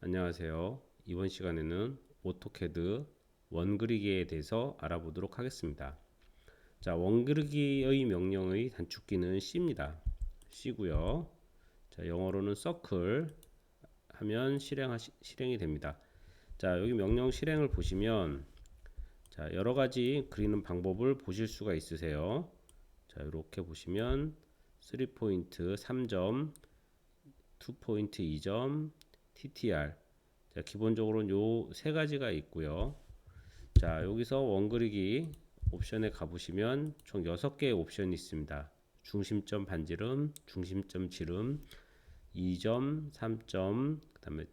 안녕하세요. 이번 시간에는 오토캐드 원그리기에 대해서 알아보도록 하겠습니다. 자, 원그리기의 명령의 단축키는 C입니다. C고요. 자, 영어로는 circle 하면 실행이 됩니다. 자, 여기 명령 실행을 보시면 자, 여러 가지 그리는 방법을 보실 수가 있으세요. 자, 이렇게 보시면 3포인트 3점, 2포인트 2점, TTR. 자, 기본적으로는 요 세 가지가 있고요. 자, 여기서 원그리기 옵션에 가보시면 총 6개의 옵션이 있습니다. 중심점 반지름, 중심점 지름, 2점, 3점, 그 다음에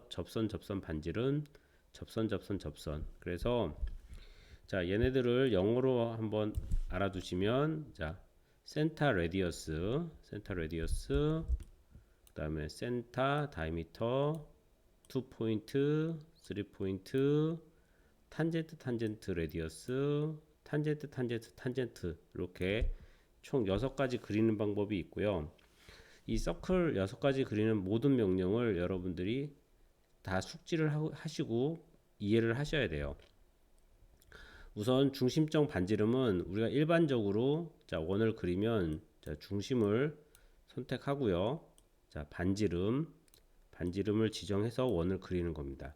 접선 반지름, 접선. 그래서 자, 얘네들을 영어로 한번 알아두시면 자, 센터 레디어스, 그 다음에 센터 다이미터, 2포인트, 3포인트, 탄젠트 레디어스, 탄젠트 이렇게 총 6가지 그리는 방법이 있고요. 이 서클 6가지 그리는 모든 명령을 여러분들이 다 숙지를 하시고 이해를 하셔야 돼요. 우선 중심점 반지름은 우리가 일반적으로 자, 원을 그리면 자, 중심을 선택하고요. 자, 반지름을 지정해서 원을 그리는 겁니다.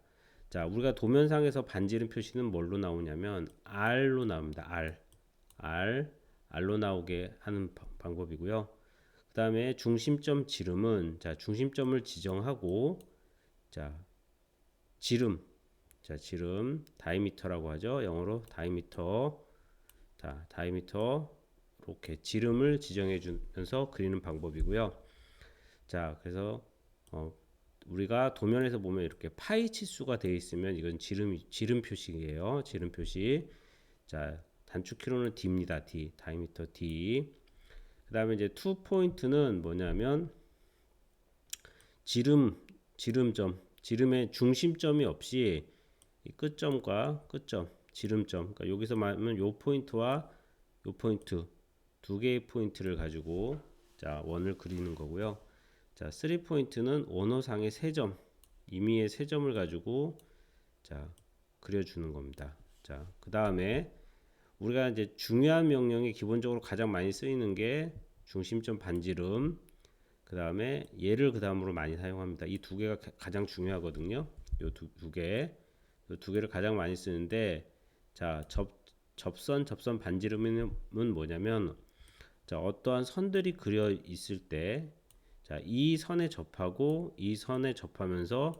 자, 우리가 도면상에서 반지름 표시는 뭘로 나오냐면 R로 나옵니다. R로 나오게 하는 방법이고요. 그 다음에 중심점 지름은 자, 중심점을 지정하고 자, 지름 다이미터라고 하죠. 영어로 다이미터. 자, 다이미터 이렇게 지름을 지정해 주면서 그리는 방법이고요. 자, 그래서 우리가 도면에서 보면 이렇게 파이 치수가 되어 있으면 이건 지름 표시예요. 지름 표시. 자, 단축키로는 D입니다. D. 다이미터 D. 그다음에 이제 2포인트는 뭐냐면 지름의 중심점이 없이 이 끝점과 끝점, 지름점. 그러니까 여기서 말하면 요 포인트와 요 포인트 두 개의 포인트를 가지고 자, 원을 그리는 거고요. 자, 3포인트는 원호상의 세 점, 임의의 세 점을 가지고 자, 그려주는 겁니다. 자, 그 다음에 우리가 이제 중요한 명령이 기본적으로 가장 많이 쓰이는 게 중심점 반지름, 그 다음에 얘를 그 다음으로 많이 사용합니다. 이 두 개가 가장 중요하거든요. 요 두 개를 가장 많이 쓰는데 자, 접선 반지름은 뭐냐면 자, 어떠한 선들이 그려 있을 때 자, 이 선에 접하고 이 선에 접하면서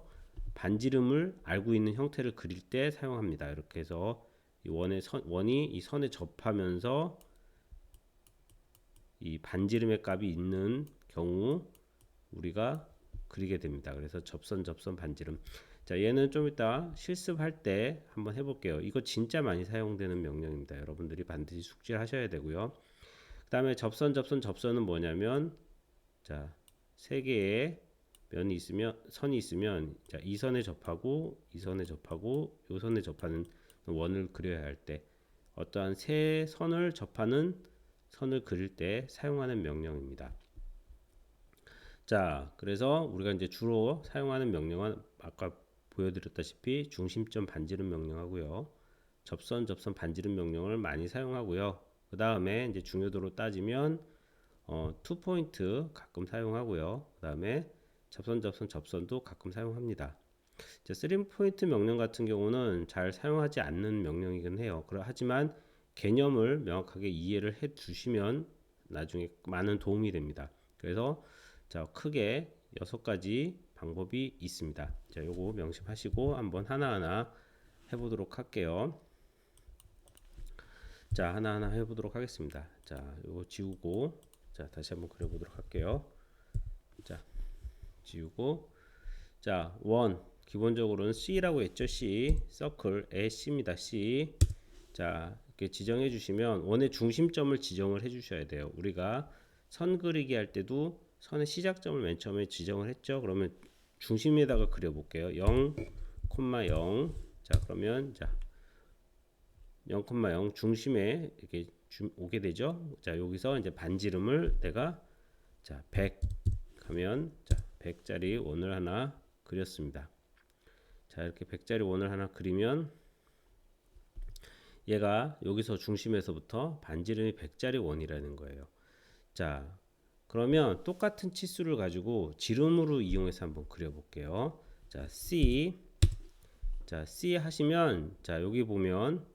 반지름을 알고 있는 형태를 그릴 때 사용합니다. 이렇게 해서 이 원이 이 선에 접하면서 이 반지름의 값이 있는 경우 우리가 그리게 됩니다. 그래서 접선 반지름. 자, 얘는 좀 이따 실습할 때 한번 해볼게요. 이거 진짜 많이 사용되는 명령입니다. 여러분들이 반드시 숙지를 하셔야 되고요. 그 다음에 접선은 뭐냐면 자, 세 개의 선이 있으면 자, 이 선에 접하고 이 선에 접하고 이 선에 접하는 원을 그려야 할 때 어떠한 세 선을 접하는 선을 그릴 때 사용하는 명령입니다. 자, 그래서 우리가 이제 주로 사용하는 명령은 아까 보여드렸다시피 중심점 반지름 명령하고요. 접선 반지름 명령을 많이 사용하고요. 그 다음에 이제 중요도로 따지면 2포인트 가끔 사용하고요. 그 다음에 접선도 가끔 사용합니다. 3포인트 명령 같은 경우는 잘 사용하지 않는 명령이긴 해요. 하지만 개념을 명확하게 이해를 해 두시면 나중에 많은 도움이 됩니다. 그래서 자, 크게 6가지 방법이 있습니다. 자, 요거 명심하시고 한번 하나하나 해보도록 할게요. 자, 하나하나 해보도록 하겠습니다. 자, 요거 지우고 자, 다시 한번 그려보도록 할게요. 자, 지우고 자, 원 기본적으로는 C라고 했죠. C 서클의 C입니다. C. 자, 이렇게 지정해 주시면 원의 중심점을 지정을 해 주셔야 돼요. 우리가 선 그리기 할 때도 선의 시작점을 맨 처음에 지정을 했죠. 그러면 중심에다가 그려 볼게요. 0, 0. 자, 그러면 자, 0,0 중심에 이렇게 오게 되죠. 자, 여기서 이제 반지름을 내가 자, 100 하면 자, 100짜리 원을 하나 그렸습니다. 자, 이렇게 100짜리 원을 하나 그리면 얘가 여기서 중심에서부터 반지름이 100짜리 원이라는 거예요. 자, 그러면 똑같은 치수를 가지고 지름으로 이용해서 한번 그려볼게요. 자, C 하시면, 자, 여기 보면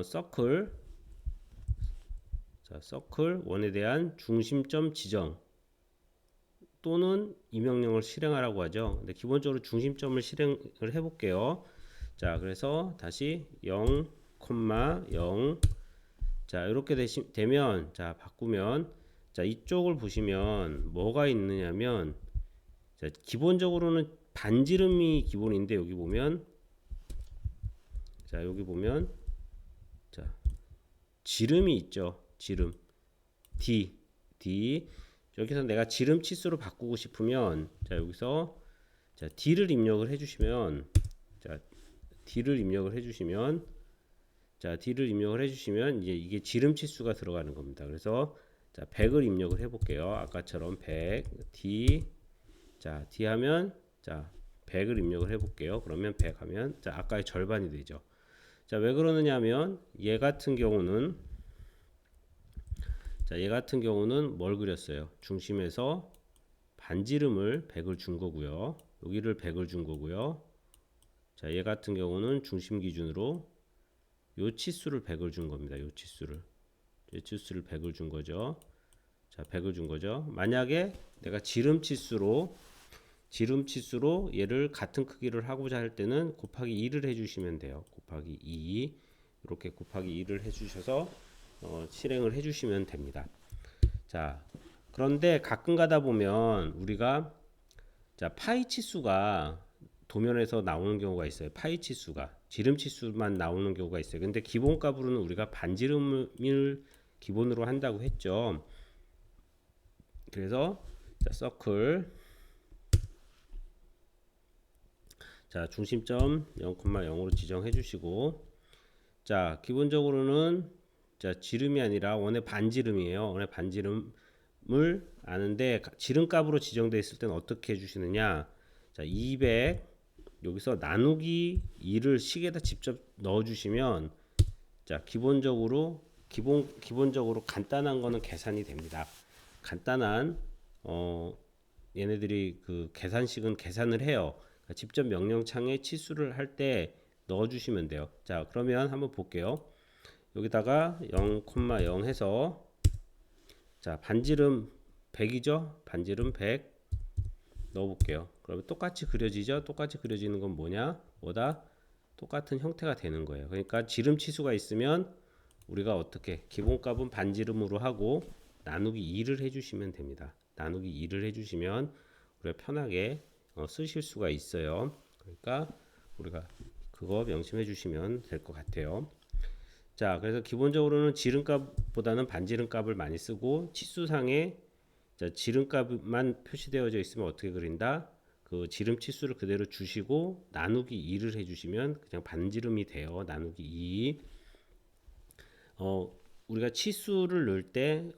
서클, 자, 서클 원에 대한 중심점 지정 또는 이 명령을 실행하라고 하죠. 근데 기본적으로 중심점을 실행을 해볼게요. 자, 그래서 다시 0, 0. 자, 이렇게 되면, 자, 바꾸면, 자, 이쪽을 보시면 뭐가 있느냐면, 자, 기본적으로는 반지름이 기본인데, 여기 보면, 자, 여기 보면, 자, 지름이 있죠. 지름. D. 여기서 내가 지름 치수로 바꾸고 싶으면, 자, 여기서, 자, D를 입력을 해주시면, 자, D를 입력을 해주시면, 이제 이게 지름 치수가 들어가는 겁니다. 그래서 자, 100을 입력을 해볼게요. 아까처럼 100 D, 자, D 하면, 자, 100을 입력을 해볼게요. 그러면 100 하면, 자, 아까의 절반이 되죠. 자, 왜 그러느냐 하면 얘 같은 경우는, 자, 얘 같은 경우는 뭘 그렸어요? 중심에서 반지름을 100을 준 거고요. 여기를 100을 준 거고요. 자, 얘 같은 경우는 중심 기준으로 요 치수를 100을 준 겁니다. 요 치수를 100을 준 거죠. 자, 100을 준 거죠. 만약에 내가 지름 치수로 얘를 같은 크기를 하고자 할 때는 곱하기 2를 해주시면 돼요. 곱하기 2 이렇게 곱하기 2를 해주셔서 실행을 해주시면 됩니다. 자, 그런데 가끔 가다 보면 우리가, 자, 파이 치수가 도면에서 나오는 경우가 있어요. 파이 치수가 지름 치수만 나오는 경우가 있어요. 근데 기본값으로는 우리가 반지름을 기본으로 한다고 했죠. 그래서 자, 서클, 자, 중심점 0,0으로 지정해 주시고, 자, 기본적으로는, 자, 지름이 아니라 원의 반지름이에요. 원의 반지름을 아는데 지름값으로 지정되어 있을 때는 어떻게 해주시느냐. 자, 200 여기서 나누기 2를 식에다 직접 넣어주시면, 자, 기본적으로 간단한 거는 계산이 됩니다. 간단한 얘네들이 그 계산식은 계산을 해요. 그러니까 직접 명령창에 치수를 할 때 넣어주시면 돼요. 자, 그러면 한번 볼게요. 여기다가 0,0 해서, 자, 반지름 100이죠? 반지름 100 넣어볼게요. 그러면 똑같이 그려지죠? 똑같이 그려지는 건 뭐다? 똑같은 형태가 되는 거예요. 그러니까 지름 치수가 있으면 우리가 어떻게 기본값은 반지름으로 하고 나누기 2를 해주시면 됩니다. 나누기 2를 해주시면 우리가 편하게 쓰실 수가 있어요. 그러니까 우리가 그거 명심해 주시면 될 것 같아요. 자, 그래서 기본적으로는 지름값보다는 반지름값을 많이 쓰고, 치수상에, 자, 지름값만 표시되어져 있으면 어떻게 그린다? 그 지름 치수를 그대로 주시고 나누기 2를 해주시면 그냥 반지름이 돼요. 나누기 2. 우리가 치수를 넣을 때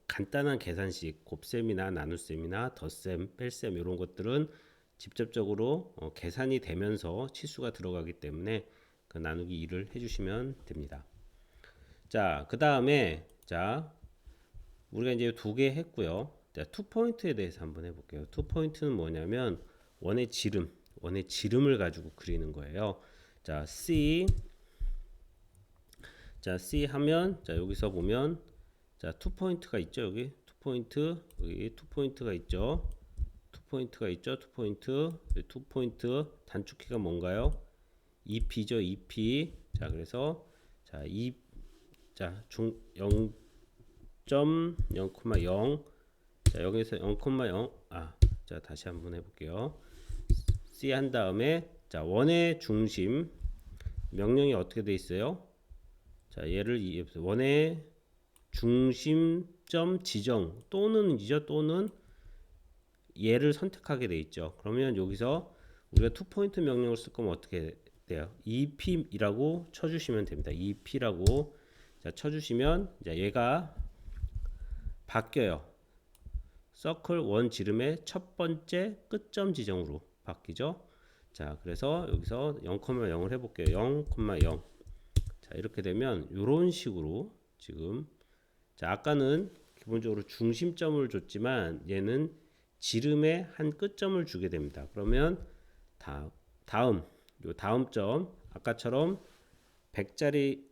간단한 계산식, 곱셈이나 나눗셈이나 덧셈, 뺄셈 이런 것들은 직접적으로 계산이 되면서 치수가 들어가기 때문에 그 나누기 2를 해주시면 됩니다. 자, 그 다음에, 자, 우리가 이제 두 개 했고요. 자, 투포인트에 대해서 한번 해볼게요. 투포인트는 뭐냐면 원의 지름을 가지고 그리는 거예요. 자, C 하면, 자, 여기서 보면, 자, 투포인트가 있죠. 여기 투포인트가 있죠. 투포인트 단축키가 뭔가요? EP죠. EP. 자, 그래서 자, 0.0,0 자, 여기서 0,0 자, 다시 한번 해볼게요. C 한 다음에, 자, 원의 중심 명령이 어떻게 돼 있어요? 자, 얘를 원의 중심점 지정 또는 얘를 선택하게 돼 있죠. 그러면 여기서 우리가 투포인트 명령을 쓸 거면 어떻게 돼요? EP이라고 쳐주시면 됩니다. EP라고 자, 쳐주시면, 자, 얘가 바뀌어요. 서클 원 지름의 첫 번째 끝점 지정으로 바뀌죠. 자, 그래서 여기서 0,0을 해볼게요. 0,0. 자, 이렇게 되면 이런 식으로 지금, 자, 아까는 기본적으로 중심점을 줬지만 얘는 지름의 한 끝점을 주게 됩니다. 그러면 다음 요 다음 점 아까처럼 100짜리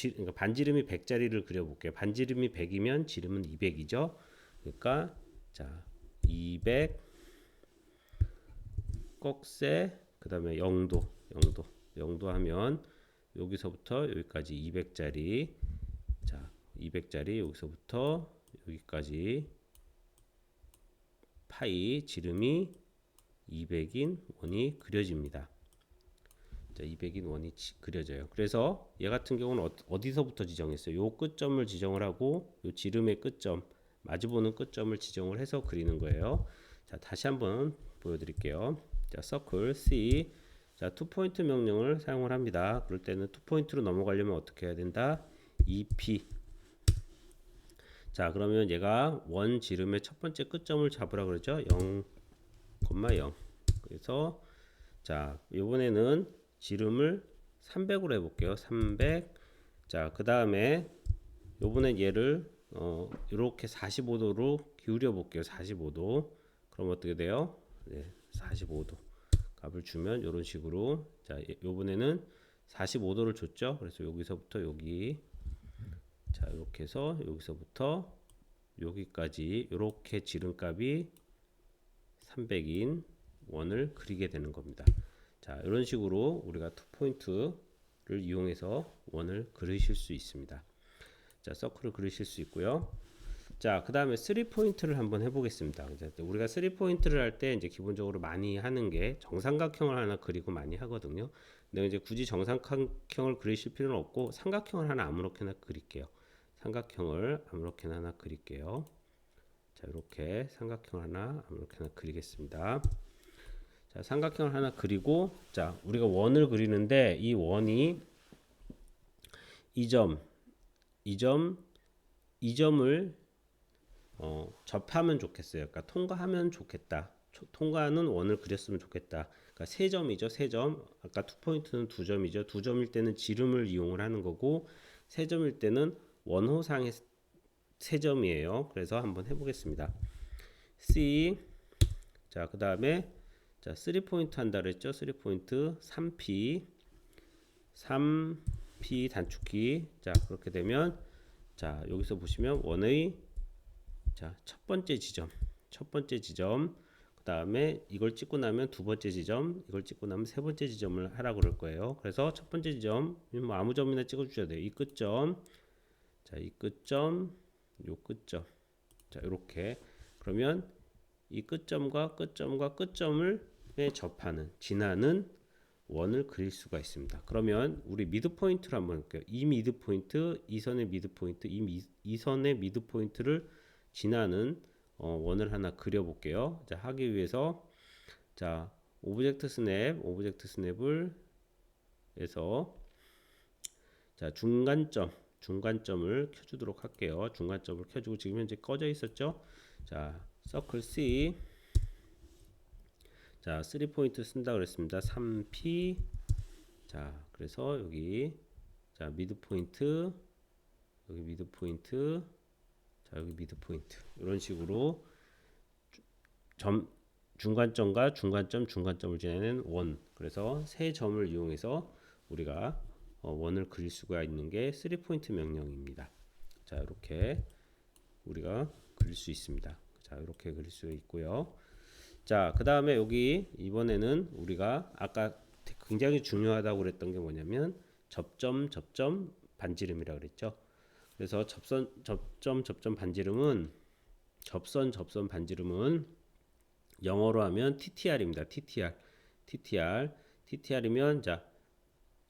그러니까 반지름이 100짜리를 그려볼게요. 반지름이 100이면 지름은 200이죠. 그러니까 자, 200 꺽쇠 그다음에 0도 하면 여기서부터 여기까지 200짜리, 자 200짜리 여기서부터 여기까지 파이 지름이 200인 원이 그려집니다. 자, 200인 원이 그려져요. 그래서 얘 같은 경우는 어디서부터 지정했어요? 요 끝점을 지정을 하고 요 지름의 끝점, 마주보는 끝점을 지정을 해서 그리는 거예요. 자, 다시 한번 보여드릴게요. 자, 서클 C. 자, 투포인트 명령을 사용을 합니다. 그럴 때는 투포인트로 넘어가려면 어떻게 해야 된다? EP. 자, 그러면 얘가 원 지름의 첫 번째 끝점을 잡으라 그러죠. 0,0. 그래서 자, 이번에는 지름을 300으로 해볼게요. 300. 자, 그 다음에 요번엔 얘를 이렇게 45도로 기울여 볼게요. 45도. 그럼 어떻게 돼요? 네, 45도 값을 주면 이런 식으로, 자, 요번에는 45도를 줬죠. 그래서 여기서부터 여기, 자, 이렇게 해서 여기서부터 여기까지 이렇게 지름값이 300인 원을 그리게 되는 겁니다. 자, 이런 식으로 우리가 투포인트를 이용해서 원을 그리실 수 있습니다. 자, 서클을 그리실 수 있고요. 자, 그 다음에 3포인트를 한번 해보겠습니다. 우리가 3포인트를 할 때 이제 기본적으로 많이 하는 게 정삼각형을 하나 그리고 많이 하거든요. 근데 이제 굳이 정삼각형을 그리실 필요는 없고 삼각형을 하나 아무렇게나 그릴게요. 삼각형을 아무렇게나 하나 그릴게요. 자, 이렇게 삼각형을 하나 아무렇게나 그리겠습니다. 자, 삼각형을 하나 그리고, 자, 우리가 원을 그리는데 이 원이 이 점을 접하면 좋겠어요. 그러니까 통과하면 좋겠다. 통과하는 원을 그렸으면 좋겠다. 그러니까 세 점이죠. 세 점. 아까 투 포인트는 두 점이죠. 두 점일 때는 지름을 이용을 하는 거고, 세 점일 때는 원호상의 세 점이에요. 그래서 한번 해보겠습니다. C. 자, 그 다음에 자, 3포인트 한다 그랬죠. 3포인트 3P 단축키. 자, 그렇게 되면, 자, 여기서 보시면 원의, 자, 첫 번째 지점, 그 다음에 이걸 찍고 나면 두 번째 지점, 이걸 찍고 나면 세 번째 지점을 하라고 그럴 거예요. 그래서 첫 번째 지점, 뭐 아무 점이나 찍어 주셔야 돼요. 이 끝점, 자, 이 끝점, 요 끝점. 자, 이렇게. 그러면 이 끝점과 끝점을 접하는, 지나는 원을 그릴 수가 있습니다. 그러면 우리 미드 포인트를 한번 볼게요. 이 미드 포인트, 이 선의 미드 포인트, 이 선의 미드 포인트를 지나는 원을 하나 그려 볼게요. 자, 하기 위해서, 자, 오브젝트 스냅을 해서, 자, 중간점을 켜주도록 할게요. 중간점을 켜주고, 지금 현재 꺼져 있었죠. 자, 서클 C. 자, 3포인트 쓴다 그랬습니다. 3P. 자, 그래서 여기, 자, 미드 포인트, 여기 미드 포인트, 자, 여기 미드 포인트. 이런 식으로 중간점과 중간점을 지나는 원. 그래서 세 점을 이용해서 우리가 원을 그릴 수가 있는 게 3포인트 명령입니다. 자, 이렇게 우리가 그릴 수 있습니다. 자, 이렇게 그릴 수 있고요. 자, 그 다음에 여기 이번에는 우리가 아까 굉장히 중요하다고 그랬던 게 뭐냐면 접점 반지름이라고 그랬죠. 그래서 접점 반지름은 영어로 하면 TTR입니다. TTR이면, 자,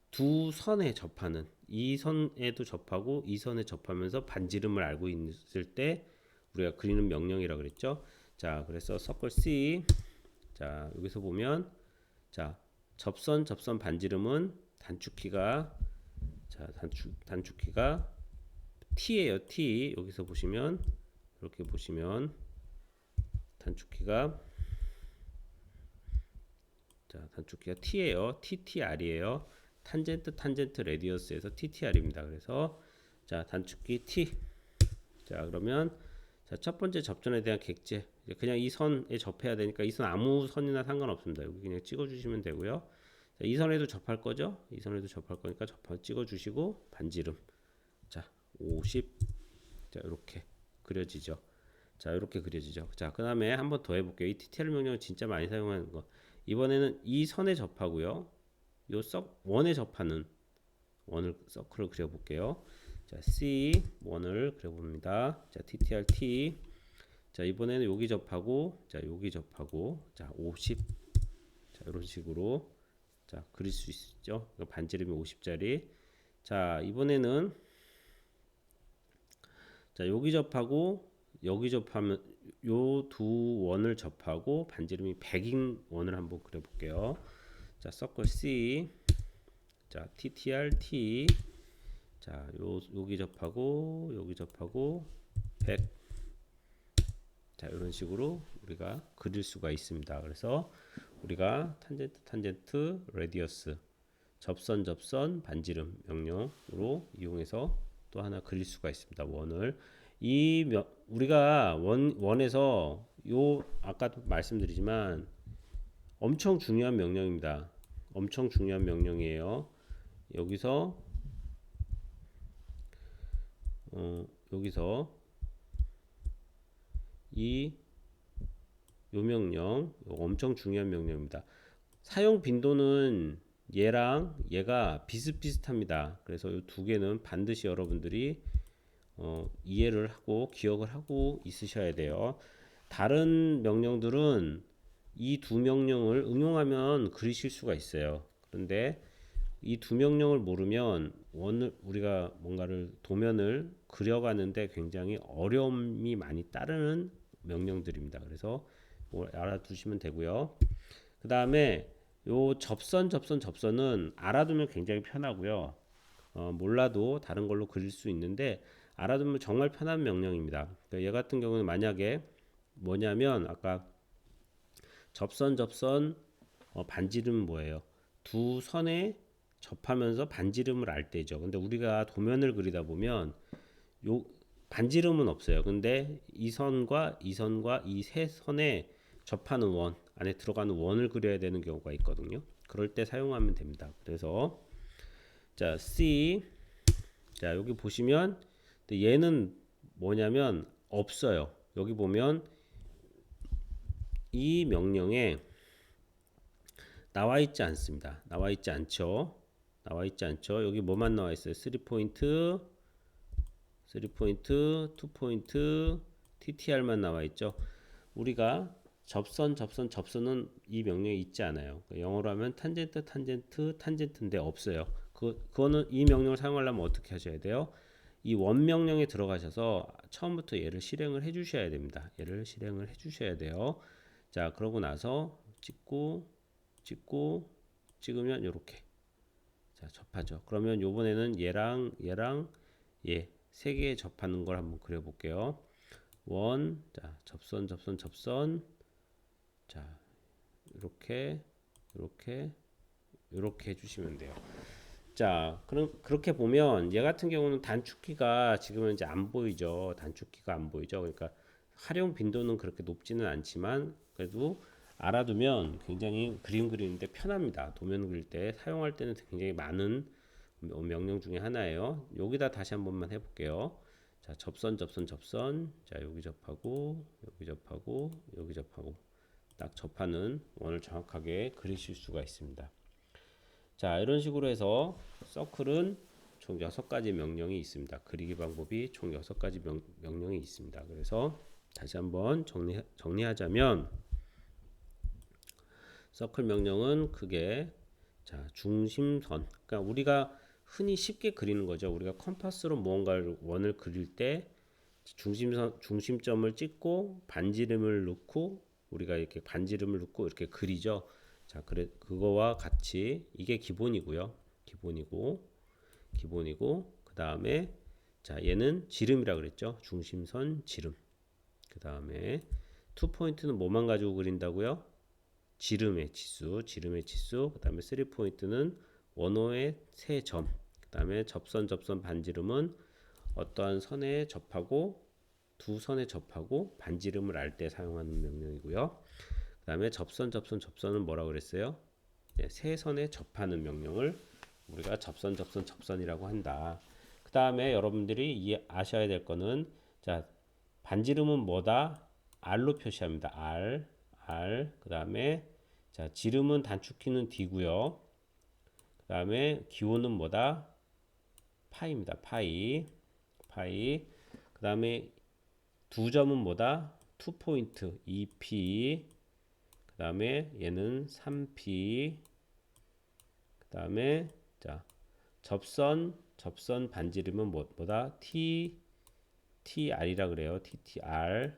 두 선에 접하는, 이 선에도 접하고 이 선에 접하면서 반지름을 알고 있을 때 우리가 그리는 명령이라고 그랬죠. 자, 그래서 서클 C. 자, 여기서 보면, 자, 접선 반지름은 단축키가, 자, 단축키가 T예요. T. 여기서 보시면, 이렇게 보시면 단축키가 자, 단축키가 T예요. TTR이에요. 탄젠트 레디어스에서 TTR입니다. 그래서 자, 단축키 T. 자, 그러면 자, 첫 번째 접전에 대한 객체. 그냥 이 선에 접해야 되니까 이 선 아무 선이나 상관없습니다. 여기 그냥 찍어 주시면 되고요. 자, 이 선에도 접할 거죠? 이 선에도 접할 거니까 찍어 주시고 반지름. 자, 50. 자, 이렇게 그려지죠. 자, 이렇게 그려지죠. 자, 그다음에 한 번 더 해볼게요. 이 TTL 명령을 진짜 많이 사용하는 거. 이번에는 이 선에 접하고요. 요 원에 접하는 원을 서클을 그려볼게요. 자, C1을 그려봅니다. 자, TTR-T. 자, 이번에는 여기 접하고, 자, 여기 접하고, 자, 50. 자, 이런 식으로 자, 그릴 수 있죠. 반지름이 50짜리. 자, 이번에는 자, 여기 접하고 여기 접하면 요 두 원을 접하고 반지름이 100인 원을 한번 그려볼게요. 자, 서클 C. 자, TTR-T. 자, 여기 접하고 여기 접하고 100. 자, 이런 식으로 우리가 그릴 수가 있습니다. 그래서 우리가 탄젠트 레디어스 접선 반지름 명령으로 이용해서 또 하나 그릴 수가 있습니다. 원을 우리가 원에서 요 아까도 말씀드리지만 엄청 중요한 명령입니다. 엄청 중요한 명령이에요. 여기서 요 명령 엄청 중요한 명령입니다. 사용 빈도는 얘랑 얘가 비슷비슷합니다. 그래서 이 두 개는 반드시 여러분들이 이해를 하고 기억을 하고 있으셔야 돼요. 다른 명령들은 이 두 명령을 응용하면 그리실 수가 있어요. 그런데 이 두 명령을 모르면 우리가 뭔가를 도면을 그려가는데 굉장히 어려움이 많이 따르는 명령들입니다. 그래서 알아두시면 되고요. 그 다음에 요 접선은 알아두면 굉장히 편하고요. 몰라도 다른 걸로 그릴 수 있는데 알아두면 정말 편한 명령입니다. 그러니까 얘 같은 경우는 만약에 뭐냐면 아까 접선 반지름 뭐예요? 두 선에 접하면서 반지름을 알 때죠. 근데 우리가 도면을 그리다 보면 요 반지름은 없어요. 근데 이 선과 이 세 선에 접하는 원 안에 들어가는 원을 그려야 되는 경우가 있거든요. 그럴 때 사용하면 됩니다. 그래서 자, C. 자, 여기 보시면 얘는 뭐냐면 없어요. 여기 보면 이 명령에 나와 있지 않습니다. 나와 있지 않죠. 여기 뭐만 나와 있어요? 3포인트, 2포인트, TTR만 나와 있죠. 우리가 접선은 이 명령에 있지 않아요. 영어로 하면 탄젠트인데 없어요. 그거는 이 명령을 사용하려면 어떻게 하셔야 돼요? 이 원 명령에 들어가셔서 처음부터 얘를 실행을 해주셔야 됩니다. 얘를 실행을 해주셔야 돼요. 자, 그러고 나서 찍으면 이렇게 자, 접하죠. 그러면 요번에는 얘랑 얘 세 개 접하는 걸 한번 그려볼게요. 자, 접선. 자, 이렇게 해주시면 돼요. 자, 그럼 그렇게 보면 얘 같은 경우는 단축키가 지금은 이제 안 보이죠. 그러니까 활용 빈도는 그렇게 높지는 않지만 그래도 알아두면 굉장히 그림 그리는데 편합니다. 도면 그릴 때 사용할 때는 굉장히 많은 명령 중에 하나예요. 여기다 다시 한 번만 해볼게요. 자, 접선. 자, 여기 접하고 딱 접하는 원을 정확하게 그리실 수가 있습니다. 자, 이런 식으로 해서 서클은 총 6가지 명령이 있습니다. 그리기 방법이 총 6가지 명령이 있습니다. 그래서 다시 한번 정리하자면 서클 명령은 크게 자, 중심선. 그러니까 우리가 흔히 쉽게 그리는 거죠. 우리가 컴파스로 무언가를 원을 그릴 때 중심점을 찍고 반지름을 넣고 우리가 이렇게 반지름을 넣고 이렇게 그리죠. 자, 그거와 같이 이게 기본이고요. 기본이고 그다음에 자, 얘는 지름이라 그랬죠. 중심선 지름. 그다음에 투 포인트는 뭐만 가지고 그린다고요? 지름의 지수, 그 다음에 3포인트는 원호의 세 점, 그 다음에 접선 반지름은 어떠한 선에 접하고 두 선에 접하고 반지름을 알 때 사용하는 명령이고요. 그 다음에 접선은 뭐라고 그랬어요? 세 선에 접하는 명령을 우리가 접선이라고 한다. 그 다음에 여러분들이 아셔야 될 거는, 자, 반지름은 뭐다? R로 표시합니다. R. 그 다음에 자, 지름은 단축키는 D고요. 그 다음에 기호는 뭐다? 파이입니다. 파이. 그 다음에 두 점은 뭐다? 2포인트 2p. 그 다음에 얘는 3p. 그 다음에 자, 접선 반지름은 뭐다? tr이라 그래요. ttr.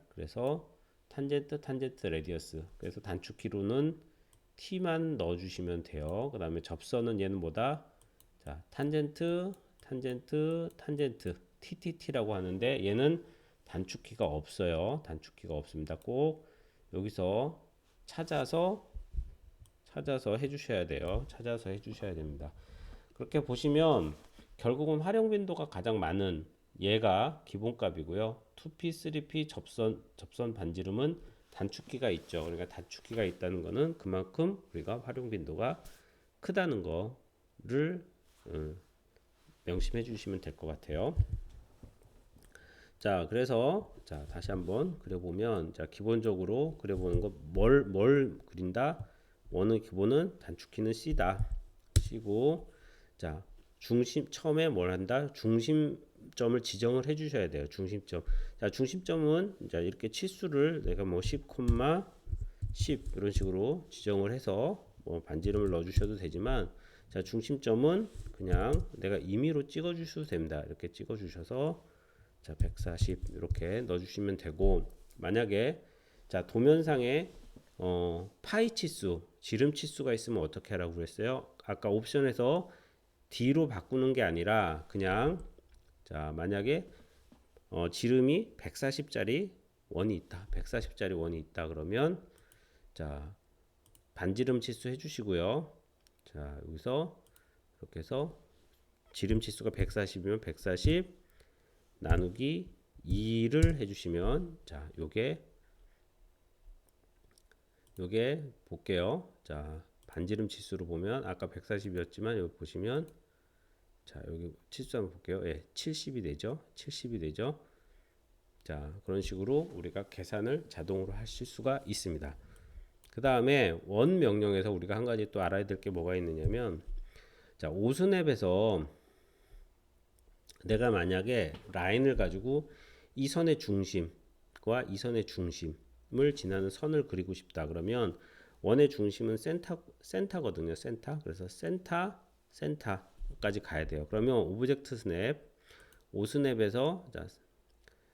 그래서 탄젠트 레디어스. 그래서 단축키로는 t만 넣어주시면 돼요. 그 다음에 접선은 얘는 뭐다? 자, 탄젠트 TTT라고 하는데 얘는 단축키가 없어요. 단축키가 없습니다. 꼭 여기서 찾아서 해주셔야 돼요. 찾아서 해주셔야 됩니다. 그렇게 보시면 결국은 활용 빈도가 가장 많은 얘가 기본값이고요. 2P, 3P 접선 반지름은 단축키가 있죠. 그러니까 단축키가 있다는 거는 그만큼 우리가 활용 빈도가 크다는 거를 명심해 주시면 될 것 같아요. 자, 그래서 자, 다시 한번 그려보면, 자, 기본적으로 그려보는 거 뭘 그린다? 원의 기본은 단축키는 C다. C고, 자, 처음에 뭘 한다? 중심점을 지정을 해 주셔야 돼요. 중심점. 자, 중심점은 자, 이렇게 치수를 내가 뭐 10, 10 이런 식으로 지정을 해서 뭐 반지름을 넣어 주셔도 되지만, 자, 중심점은 그냥 내가 임의로 찍어 주셔도 됩니다. 이렇게 찍어 주셔서 자, 140 이렇게 넣어 주시면 되고, 만약에 자, 도면상에 파이 치수, 지름 치수가 있으면 어떻게 하라고 그랬어요? 아까 옵션에서 D로 바꾸는 게 아니라 그냥, 자, 만약에 지름이 140짜리 원이 있다. 140짜리 원이 있다 그러면, 자, 반지름 치수 해 주시고요. 자, 여기서 이렇게 해서 지름 치수가 140이면 140 나누기 2를 해주시면, 자, 요게 볼게요. 자, 반지름 치수로 보면 아까 140이었지만 여기 보시면, 자, 여기 치수 한번 볼게요. 예, 70이 되죠. 70이 되죠. 자, 그런 식으로 우리가 계산을 자동으로 하실 수가 있습니다. 그 다음에 원 명령에서 우리가 한 가지 또 알아야 될 게 뭐가 있느냐면, 자, 오스냅에서 내가 만약에 라인을 가지고 이 선의 중심과 이 선의 중심을 지나는 선을 그리고 싶다 그러면, 원의 중심은 센터거든요. 센터. 그래서 센터까지 가야 돼요. 그러면 오브젝트 스냅, 오스냅에서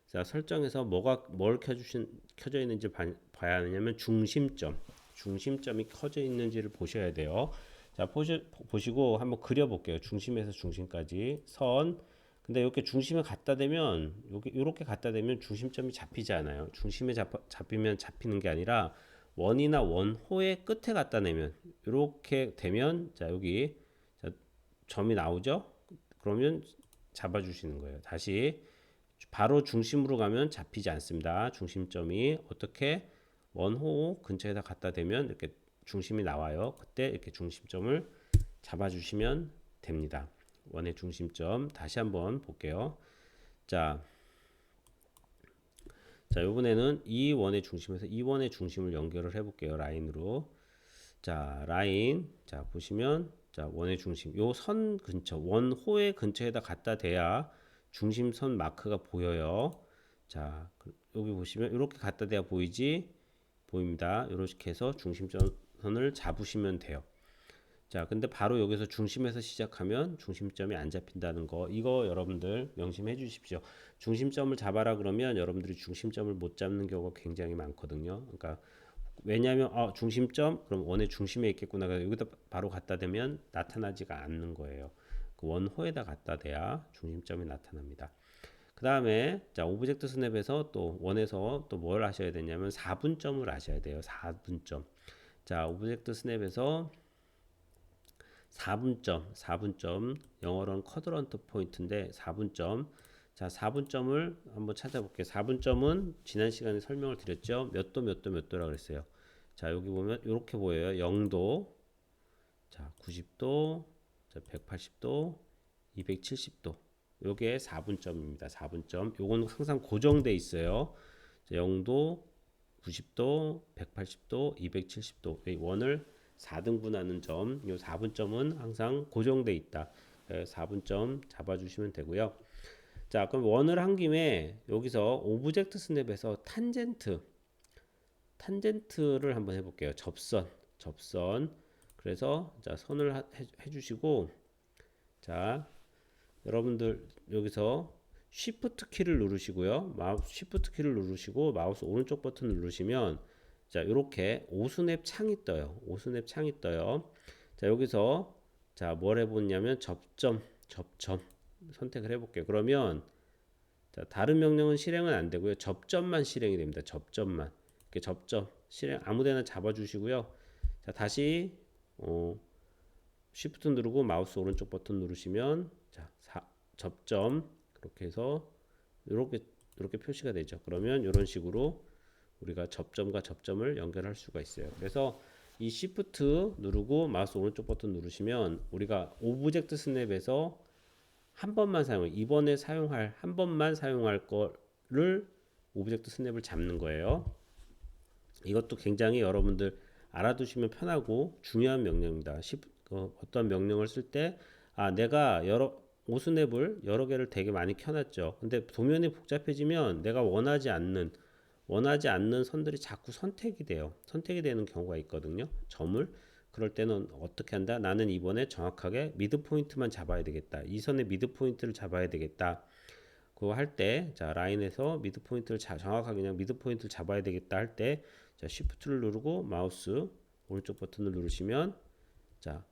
자, 설정에서 뭘 켜져 있는지 봐야 하느냐면 중심점이 켜져 있는지를 보셔야 돼요. 자, 보시고 한번 그려볼게요. 중심에서 중심까지 선. 근데 이렇게 중심에 갖다 대면, 이렇게 갖다 대면 중심점이 잡히지 않아요. 중심에 잡히면 잡히는 게 아니라 원이나 원호의 끝에 갖다 내면, 이렇게 되면, 자, 여기 자, 점이 나오죠? 그러면 잡아주시는 거예요. 다시 바로 중심으로 가면 잡히지 않습니다. 중심점이 어떻게 원호 근처에다 갖다 대면 이렇게 중심이 나와요. 그때 이렇게 중심점을 잡아주시면 됩니다. 원의 중심점 다시 한번 볼게요. 자, 이번에는 이 원의 중심에서 이 원의 중심을 연결을 해볼게요. 라인으로. 자, 라인. 자, 보시면 자, 원의 중심. 요 선 근처, 원호의 근처에다 갖다 대야 중심선 마크가 보여요. 자, 여기 보시면 이렇게 갖다 대야 보입니다. 이렇게 해서 중심선을 잡으시면 돼요. 자, 근데 바로 여기서 중심에서 시작하면 중심점이 안 잡힌다는 거, 이거 여러분들 명심해 주십시오. 중심점을 잡아라 그러면 여러분들이 중심점을 못 잡는 경우가 굉장히 많거든요. 그러니까 왜냐하면 중심점, 그럼 원의 중심에 있겠구나, 여기다 바로 갖다 대면 나타나지가 않는 거예요. 그 원호에다 갖다 대야 중심점이 나타납니다. 그 다음에 자 오브젝트 스냅에서 또 원에서 또 뭘 하셔야 되냐면 4분점을 하셔야 돼요. 4분점. 자 오브젝트 스냅에서 4분점 영어로는 쿼드런트 포인트인데 4분점. 자 4분점을 한번 찾아볼게요. 4분점은 지난 시간에 설명을 드렸죠. 몇 도 몇 도 몇 도라 그랬어요. 자 여기 보면 이렇게 보여요. 0도, 자 90도, 자 180도, 270도. 요게 4분점입니다. 4분점. 요건 항상 고정돼 있어요. 자, 0도, 90도, 180도, 270도. 이 원을 4등분하는 점, 요 4분점은 항상 고정돼 있다. 4분점 잡아주시면 되고요. 자, 그럼 원을 한 김에 여기서 오브젝트 스냅에서 탄젠트를 한번 해볼게요. 접선. 그래서 자 선을 해주시고, 자 여러분들 여기서 Shift 키를 누르시고요. Shift 키를 누르시고 마우스 오른쪽 버튼 누르시면 자 이렇게 오스냅 창이 떠요. 오스냅 창이 떠요. 자 여기서 자 뭘 해보냐면 접점 선택을 해볼게요. 그러면 자 다른 명령은 실행은 안 되고요. 접점만 실행이 됩니다. 접점만. 이렇게 접점 실행 아무데나 잡아주시고요. 자 다시 Shift 누르고 마우스 오른쪽 버튼 누르시면 자 접점 그렇게 해서 이렇게 표시가 되죠. 그러면 이런 식으로 우리가 접점과 접점을 연결할 수가 있어요. 그래서 이 Shift 누르고 마우스 오른쪽 버튼 누르시면 우리가 오브젝트 스냅에서 한 번만 이번에 한 번만 사용할 거를 오브젝트 스냅을 잡는 거예요. 이것도 굉장히 여러분들 알아두시면 편하고 중요한 명령입니다. 어떤 명령을 쓸 때 내가 오스냅을 여러 개를 되게 많이 켜놨죠. 근데 도면이 복잡해지면 내가 원하지 않는 선들이 자꾸 선택이 되는 경우가 있거든요. 점을. 그럴 때는 어떻게 한다? 나는 이번에 정확하게 미드 포인트만 잡아야 되겠다. 이 선의 미드 포인트를 잡아야 되겠다. 그거 할 때, 자, 라인에서 미드 포인트를 정확하게 그냥 미드 포인트를 잡아야 되겠다 할 때, 자, Shift를 누르고 마우스 오른쪽 버튼을 누르시면, 자,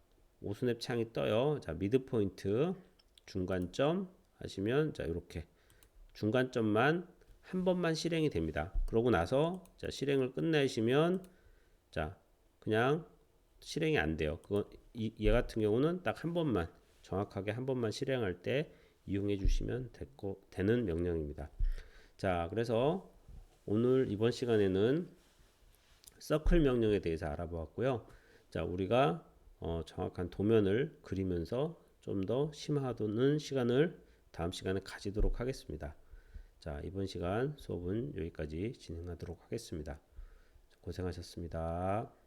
오스냅 창이 떠요. 자, 미드 포인트, 중간점 하시면, 자, 이렇게 중간점만 한 번만 실행이 됩니다. 그러고 나서, 자, 실행을 끝내시면, 자, 그냥 실행이 안 돼요. 얘 같은 경우는 딱 한 번만, 정확하게 한 번만 실행할 때 이용해 주시면 되는 명령입니다. 자, 그래서 오늘 이번 시간에는 서클 명령에 대해서 알아보았고요. 자, 우리가 정확한 도면을 그리면서 좀 더 심화하는 시간을 다음 시간에 가지도록 하겠습니다. 자, 이번 시간 수업은 여기까지 진행하도록 하겠습니다. 고생하셨습니다.